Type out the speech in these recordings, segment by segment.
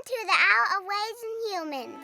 to the Art of Raising Humans.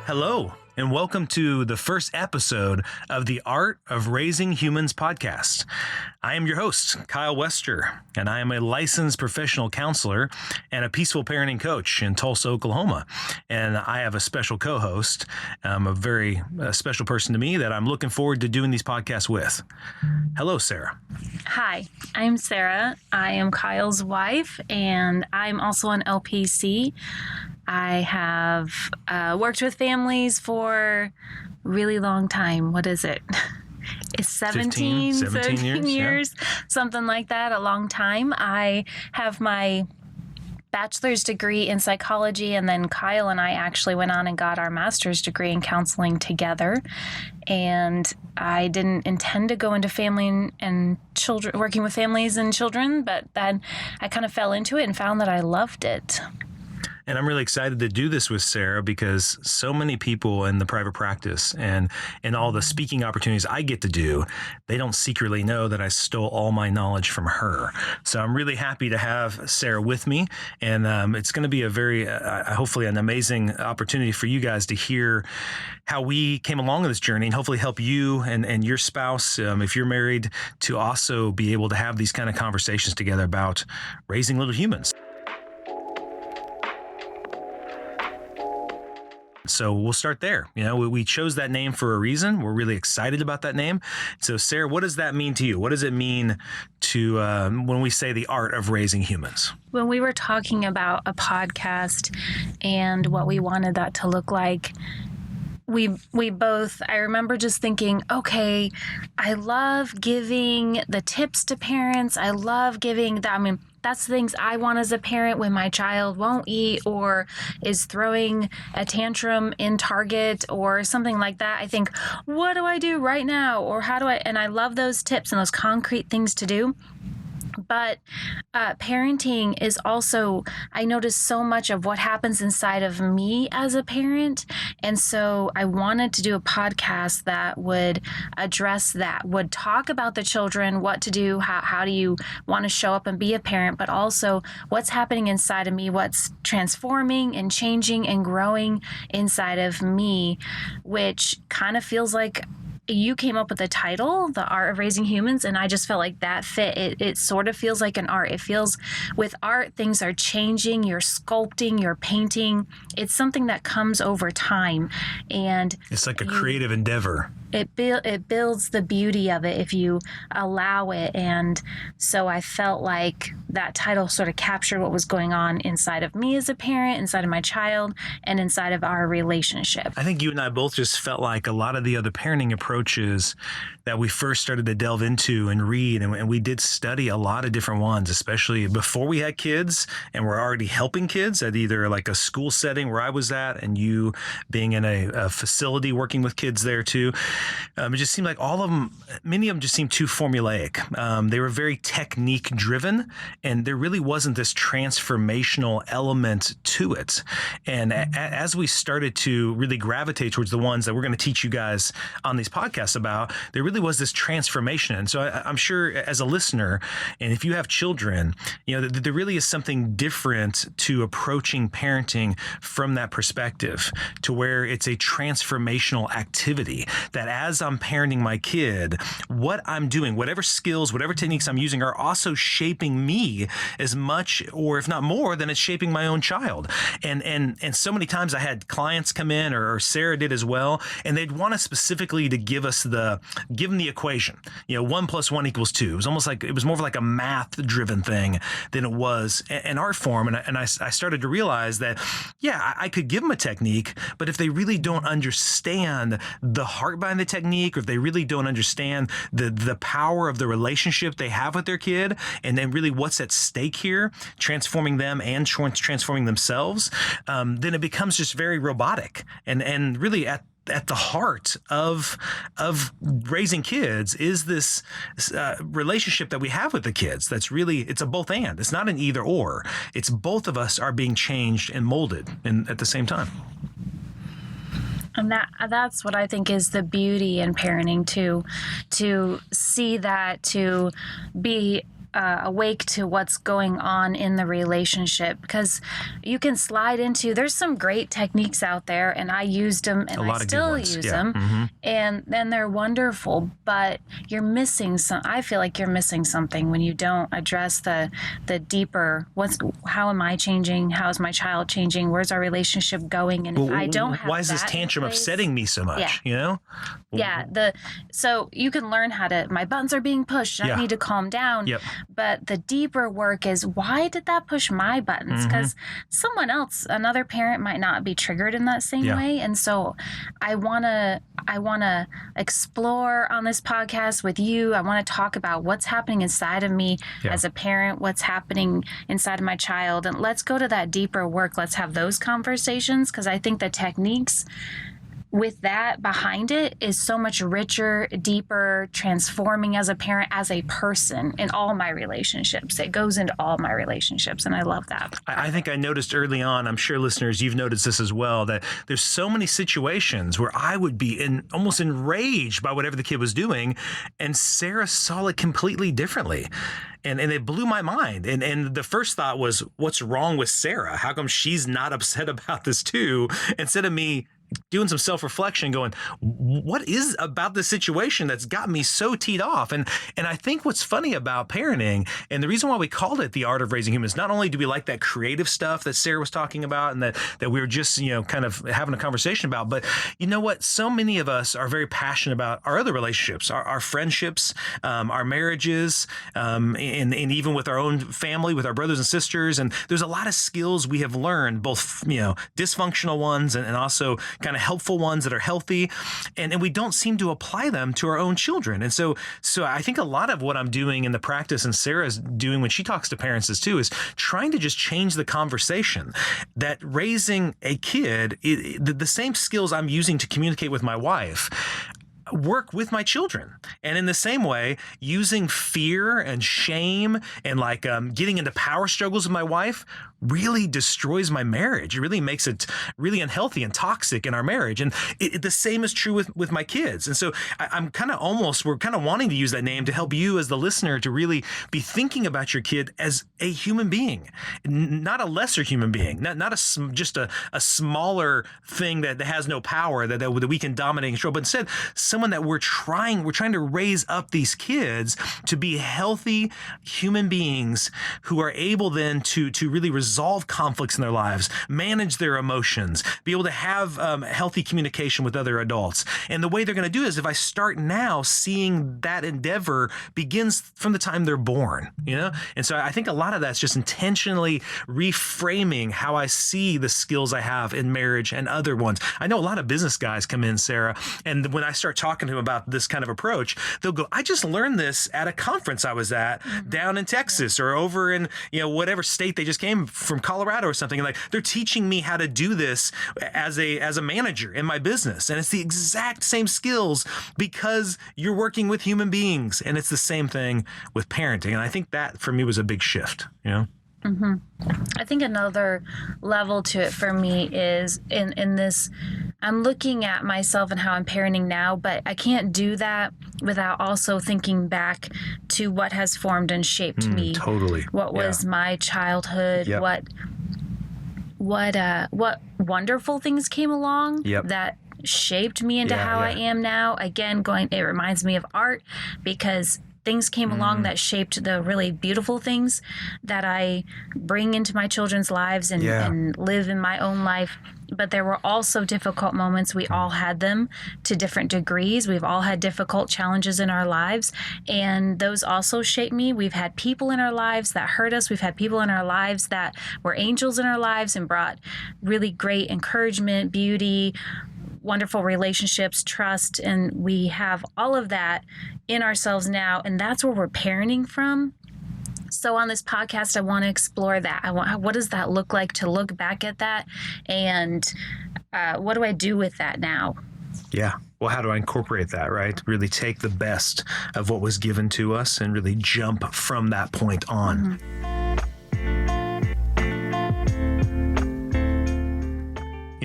Hello, and welcome to the first episode of the Art of Raising Humans podcast. I am your host, Kyle Wester, and I am a licensed professional counselor and a peaceful parenting coach in Tulsa, Oklahoma. And I have a special co-host, a very special person to me that I'm looking forward to doing these podcasts with. Hello, Sarah. Hi, I'm Sarah. I am Kyle's wife, and I'm also an LPC. I have worked with families for a really long time. What is it? It's 17 years, yeah. Something like that, a long time. I have my bachelor's degree in psychology, and then Kyle and I actually went on and got our master's degree in counseling together. And I didn't intend to go into family and children, working with families and children, but then I kind of fell into it and found that I loved it. And I'm really excited to do this with Sarah because so many people in the private practice and in all the speaking opportunities I get to do, they don't secretly know that I stole all my knowledge from her. So I'm really happy to have Sarah with me. And it's going to be a very, hopefully an amazing opportunity for you guys to hear how we came along on this journey and hopefully help you and your spouse, if you're married, to also be able to have these kind of conversations together about raising little humans. So we'll start there. You know, we chose that name for a reason. We're really excited about that name. So Sarah, what does that mean to you? What does it mean to when we say the art of raising humans? When we were talking about a podcast and what we wanted that to look like, we both, I remember just thinking, okay, I love giving the tips to parents. I love giving that. That's the things I want as a parent when my child won't eat or is throwing a tantrum in Target or something like that. I think, what do I do right now? Or how do I, and I love those tips and those concrete things to do. But parenting is also, I notice so much of what happens inside of me as a parent. And so I wanted to do a podcast that would address that, would talk about the children, what to do, how do you want to show up and be a parent, but also what's happening inside of me, what's transforming and changing and growing inside of me, which kind of feels like you came up with the title, The Art of Raising Humans, and I just felt like that fit. It sort of feels like an art. It feels, with art, things are changing. You're sculpting, you're painting. It's something that comes over time. And it's like a creative endeavor. It builds the beauty of it if you allow it. And so I felt like that title sort of captured what was going on inside of me as a parent, inside of my child, and inside of our relationship. I think you and I both just felt like a lot of the other parenting approaches that we first started to delve into and read, and we did study a lot of different ones, especially before we had kids and we're already helping kids at either like a school setting where I was at and you being in a facility working with kids there too. It just seemed like many of them just seemed too formulaic. They were very technique driven, and there really wasn't this transformational element to it. And as we started to really gravitate towards the ones that we're going to teach you guys on these podcasts about, there really was this transformation. And so I'm sure as a listener, and if you have children, you know, there really is something different to approaching parenting from that perspective, to where it's a transformational activity that as I'm parenting my kid, what I'm doing, whatever skills, whatever techniques I'm using are also shaping me as much, or if not more, than it's shaping my own child. And so many times I had clients come in, or Sarah did as well, and they'd want us specifically to give them the equation. You know, 1 + 1 = 2. It was almost like, it was more of like a math driven thing than it was an art form. And I started to realize that, yeah, I could give them a technique, but if they really don't understand the heart behind the technique, or if they really don't understand the power of the relationship they have with their kid, and then really what's at stake here, transforming them and transforming themselves, then it becomes just very robotic. And really at the heart of raising kids is this relationship that we have with the kids. That's really, it's a both and. It's not an either or. It's both of us are being changed and molded at the same time. And that's what I think is the beauty in parenting, to see that, to be awake to what's going on in the relationship, because you can slide into, there's some great techniques out there, and I used them and I still use them, and then they're wonderful, but you're missing I feel like you're missing something when you don't address the deeper, how am I changing? How is my child changing? Where's our relationship going? And if I don't have why is this tantrum upsetting me so much? You know? Yeah. So you can learn how to, my buttons are being pushed. I need to calm down. Yep. But the deeper work is, why did that push my buttons? Because someone else, another parent, might not be triggered in that same way. And so I wanna explore on this podcast with you. I want to talk about what's happening inside of me as a parent, what's happening inside of my child. And let's go to that deeper work. Let's have those conversations, because I think the techniques with that behind it is so much richer, deeper, transforming as a parent, as a person in all my relationships. It goes into all my relationships, and I love that. I think I noticed early on, I'm sure listeners, you've noticed this as well, that there's so many situations where I would be almost enraged by whatever the kid was doing, and Sarah saw it completely differently. And it blew my mind. And the first thought was, what's wrong with Sarah? How come she's not upset about this too? Instead of me doing some self-reflection, going, what is about this situation that's got me so teed off? And I think what's funny about parenting, and the reason why we called it The Art of Raising Humans, not only do we like that creative stuff that Sarah was talking about and that we were just, kind of having a conversation about, but you know what? So many of us are very passionate about our other relationships, our friendships, our marriages, and even with our own family, with our brothers and sisters. And there's a lot of skills we have learned, both, dysfunctional ones and also kind of helpful ones that are healthy, and we don't seem to apply them to our own children. And so I think a lot of what I'm doing in the practice, and Sarah's doing when she talks to parents is trying to just change the conversation, that raising a kid, the same skills I'm using to communicate with my wife work with my children. And in the same way, using fear and shame and getting into power struggles with my wife really destroys my marriage. It really makes it really unhealthy and toxic in our marriage. And the same is true with my kids. And so we're kind of wanting to use that name to help you as the listener to really be thinking about your kid as a human being, not a lesser human being, not just a smaller thing that has no power that we can dominate and control, but instead someone that we're trying to raise up these kids to be healthy human beings who are able then to really resolve conflicts in their lives, manage their emotions, be able to have healthy communication with other adults. And the way they're going to do it is if I start now seeing that endeavor begins from the time they're born, And so I think a lot of that's just intentionally reframing how I see the skills I have in marriage and other ones. I know a lot of business guys come in, Sarah, and when I start talking to them about this kind of approach, they'll go, I just learned this at a conference I was at down in Texas or over in, whatever state they just came from, Colorado or something. And they're teaching me how to do this as a manager in my business. And it's the exact same skills because you're working with human beings. And it's the same thing with parenting. And I think that for me was a big shift, Mm-hmm. I think another level to it for me is in this, I'm looking at myself and how I'm parenting now, but I can't do that without also thinking back to what has formed and shaped me. Totally. What was my childhood? Yep. What wonderful things came along that shaped me into how I am now. Again, it reminds me of art, because things came along that shaped the really beautiful things that I bring into my children's lives and live in my own life. But there were also difficult moments. We all had them to different degrees. We've all had difficult challenges in our lives, and those also shaped me. We've had people in our lives that hurt us. We've had people in our lives that were angels in our lives and brought really great encouragement, beauty, wonderful relationships, trust, and we have all of that in ourselves now, and that's where we're parenting from. So on this podcast, I want to explore that. What does that look like to look back at that, and what do I do with that now? Yeah. Well, how do I incorporate that, right? Really take the best of what was given to us and really jump from that point on.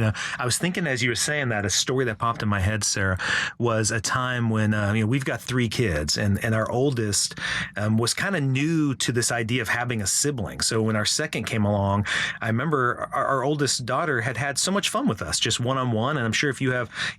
I was thinking as you were saying that, a story that popped in my head, Sarah, was a time when, we've got 3 kids and our oldest was kind of new to this idea of having a sibling. So when our second came along, I remember our oldest daughter had so much fun with us, just one-on-one. And I'm sure if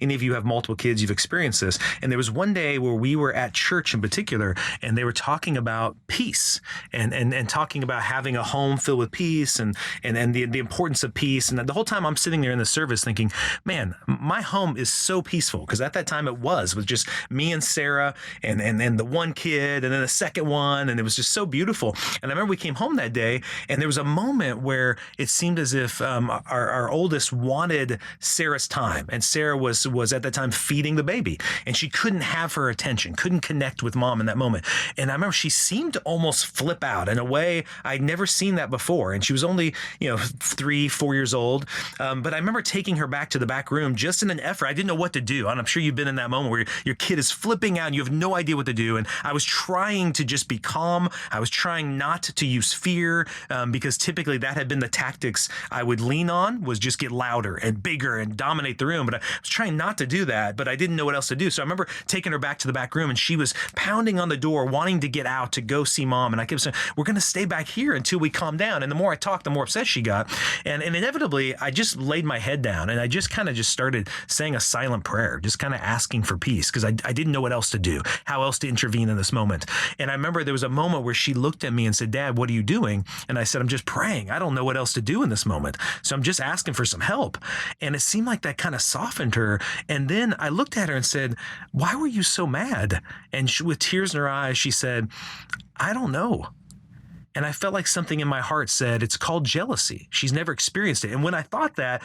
any of you have multiple kids, you've experienced this. And there was one day where we were at church in particular, and they were talking about peace and talking about having a home filled with peace and the importance of peace. And the whole time I'm sitting there in the service thinking, man, my home is so peaceful, because at that time it was just me and Sarah and the one kid and then the second one, and it was just so beautiful. And I remember we came home that day, and there was a moment where it seemed as if our oldest wanted Sarah's time, and Sarah was at that time feeding the baby, and she couldn't have her attention, couldn't connect with mom in that moment. And I remember she seemed to almost flip out in a way I'd never seen that before. And she was only 3-4 years old, but I remember taking her back to the back room just in an effort. I didn't know what to do, and I'm sure you've been in that moment where your kid is flipping out and you have no idea what to do. And I was trying to just be calm. I was trying not to use fear, because typically that had been the tactics I would lean on, was just get louder and bigger and dominate the room. But I was trying not to do that, but I didn't know what else to do. So I remember taking her back to the back room, and she was pounding on the door, wanting to get out to go see mom. And I kept saying, we're going to stay back here until we calm down. And the more I talked, the more upset she got. And inevitably, I just laid my head down, and I just kind of started saying a silent prayer, just kind of asking for peace, because I didn't know what else to do, how else to intervene in this moment. And I remember there was a moment where she looked at me and said, Dad, what are you doing? And I said, I'm just praying. I don't know what else to do in this moment. So I'm just asking for some help. And it seemed like that kind of softened her. And then I looked at her and said, why were you so mad? And with tears in her eyes, she said, I don't know. And I felt like something in my heart said, it's called jealousy. She's never experienced it. And when I thought that,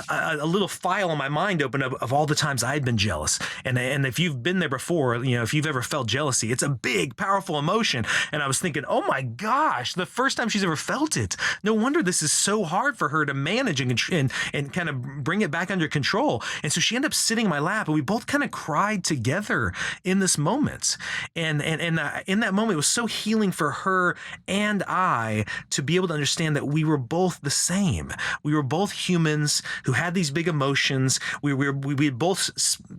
a little file in my mind opened up of all the times I'd been jealous. And if you've been there before, if you've ever felt jealousy, it's a big, powerful emotion. And I was thinking, oh my gosh, the first time she's ever felt it. No wonder this is so hard for her to manage and kind of bring it back under control. And so she ended up sitting in my lap, and we both kind of cried together in this moment. And in that moment, it was so healing for her and I to be able to understand that we were both the same. We were both humans who had these big emotions. We both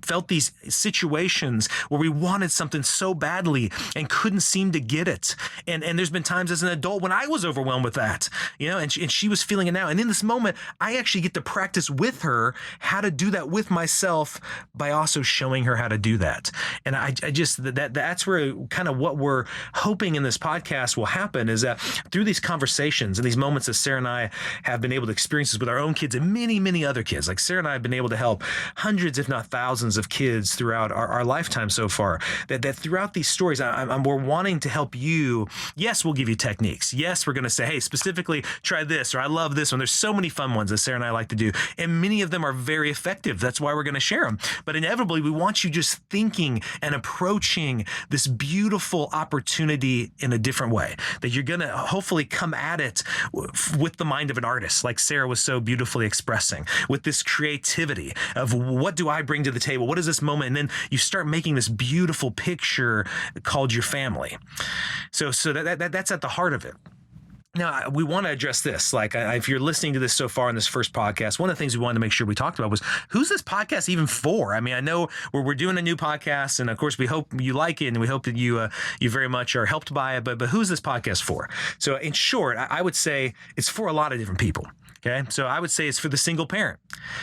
felt these situations where we wanted something so badly and couldn't seem to get it. And there's been times as an adult when I was overwhelmed with that, and she was feeling it now. And in this moment, I actually get to practice with her how to do that with myself by also showing her how to do that. And I just, that's where kind of what we're hoping in this podcast will happen, is that through these conversations and these moments that Sarah and I have been able to experience with our own kids and many, many other kids, like Sarah and I have been able to help hundreds, if not thousands of kids throughout our lifetime so far, that throughout these stories, we're wanting to help you. Yes, we'll give you techniques. Yes, we're going to say, hey, specifically try this, or I love this one. There's so many fun ones that Sarah and I like to do, and many of them are very effective. That's why we're going to share them. But inevitably, we want you just thinking and approaching this beautiful opportunity in a different way, that you're going to hopefully come at it with the mind of an artist, like Sarah was so beautifully expressing, with this creativity of what do I bring to the table? What is this moment? And then you start making this beautiful picture called your family. So that's at the heart of it. Now, we want to address this. Like, if you're listening to this so far in this first podcast, one of the things we wanted to make sure we talked about was, who's this podcast even for? I mean, I know we're doing a new podcast, and of course, we hope you like it, and we hope that you very much are helped by it. But who's this podcast for? So, in short, I would say it's for a lot of different people. Okay, so I would say it's for the single parent.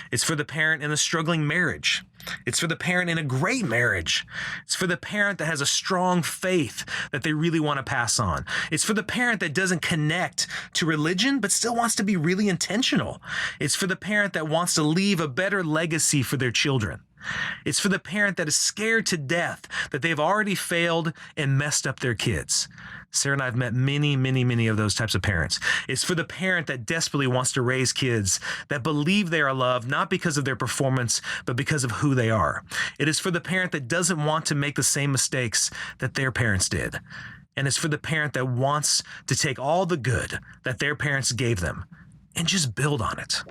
It's for the parent in a struggling marriage. It's for the parent in a great marriage. It's for the parent that has a strong faith that they really want to pass on. It's for the parent that doesn't connect to religion but still wants to be really intentional. It's for the parent that wants to leave a better legacy for their children. It's for the parent that is scared to death that they've already failed and messed up their kids. Sarah and I have met many, many, many of those types of parents. It's for the parent that desperately wants to raise kids that believe they are loved, not because of their performance, but because of who they are. It is for the parent that doesn't want to make the same mistakes that their parents did. And it's for the parent that wants to take all the good that their parents gave them and just build on it.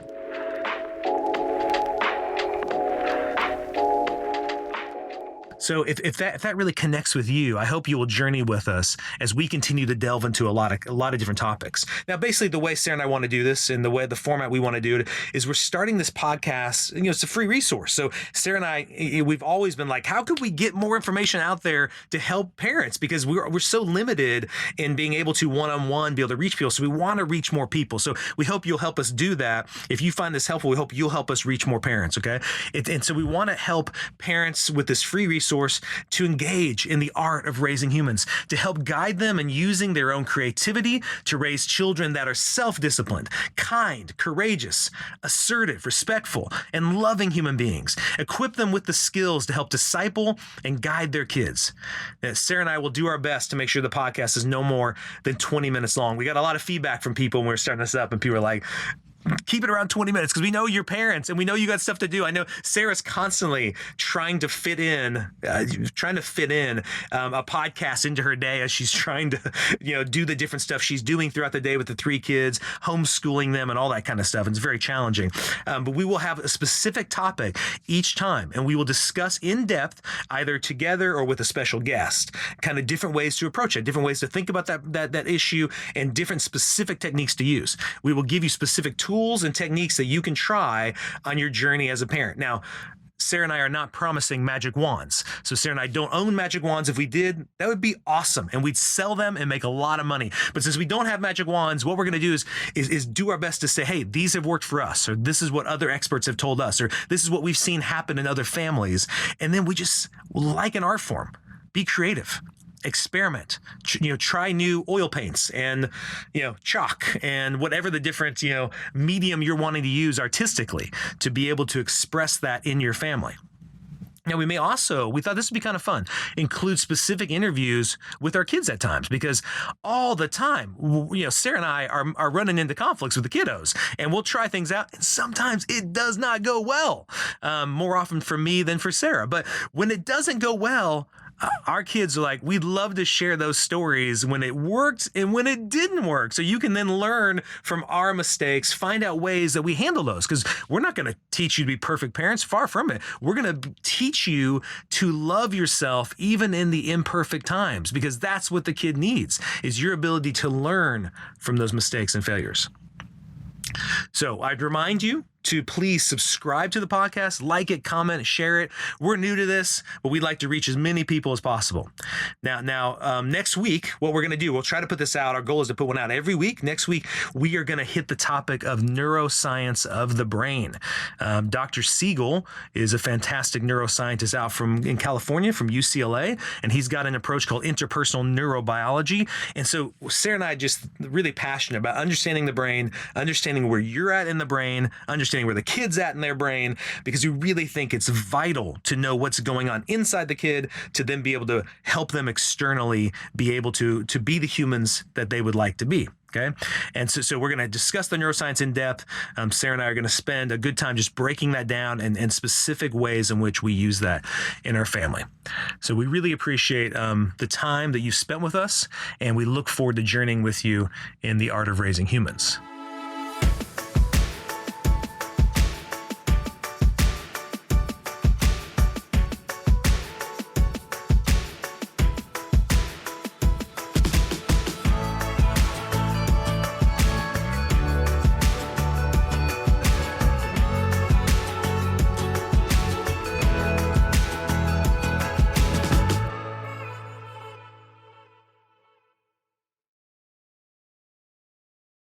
So if that really connects with you, I hope you will journey with us as we continue to delve into a lot of different topics. Now, basically, the way Sarah and I want to do this, and the format we want to do it, is we're starting this podcast. It's a free resource. So Sarah and I, we've always been like, how could we get more information out there to help parents? Because we're so limited in being able to one-on-one be able to reach people. So we want to reach more people. So we hope you'll help us do that. If you find this helpful, we hope you'll help us reach more parents. Okay, and so we want to help parents with this free resource to engage in the art of raising humans, to help guide them in using their own creativity to raise children that are self-disciplined, kind, courageous, assertive, respectful, and loving human beings. Equip them with the skills to help disciple and guide their kids. Sarah and I will do our best to make sure the podcast is no more than 20 minutes long. We got a lot of feedback from people when we were starting this up, and people were like, keep it around 20 minutes because we know you're parents and we know you got stuff to do. I know Sarah's constantly trying to fit in a podcast into her day as she's trying to, do the different stuff she's doing throughout the day with the 3 kids, homeschooling them and all that kind of stuff. It's very challenging. But we will have a specific topic each time, and we will discuss in depth, either together or with a special guest, kind of different ways to approach it, different ways to think about that issue, and different specific techniques to use. We will give you specific tools and techniques that you can try on your journey as a parent. Now, Sarah and I are not promising magic wands. So Sarah and I don't own magic wands. If we did, that would be awesome. And we'd sell them and make a lot of money. But since we don't have magic wands, what we're going to do is do our best to say, hey, these have worked for us, or this is what other experts have told us, or this is what we've seen happen in other families. And then we just, like an art form, be creative. Experiment, try new oil paints and, chalk and whatever the different, medium you're wanting to use artistically to be able to express that in your family. Now, we thought this would be kind of fun, include specific interviews with our kids at times, because all the time, Sarah and I are running into conflicts with the kiddos, and we'll try things out, and sometimes it does not go well, more often for me than for Sarah. But when it doesn't go well, our kids are like, we'd love to share those stories when it worked and when it didn't work. So you can then learn from our mistakes, find out ways that we handle those, because we're not going to teach you to be perfect parents. Far from it. We're going to teach you to love yourself even in the imperfect times, because that's what the kid needs, is your ability to learn from those mistakes and failures. So I'd remind you to please subscribe to the podcast, like it, comment, share it. We're new to this, but we'd like to reach as many people as possible. Now, next week, what we're going to do, we'll try to put this out. Our goal is to put one out every week. Next week, we are going to hit the topic of neuroscience of the brain. Dr. Siegel is a fantastic neuroscientist out in California, from UCLA, and he's got an approach called interpersonal neurobiology. And so Sarah and I are just really passionate about understanding the brain, understanding where you're at in the brain, understanding where the kid's at in their brain, because we really think it's vital to know what's going on inside the kid to then be able to help them externally be able to be the humans that they would like to be. Okay. And so we're going to discuss the neuroscience in depth. Sarah and I are going to spend a good time just breaking that down and specific ways in which we use that in our family. So we really appreciate the time that you've spent with us, and we look forward to journeying with you in the art of raising humans.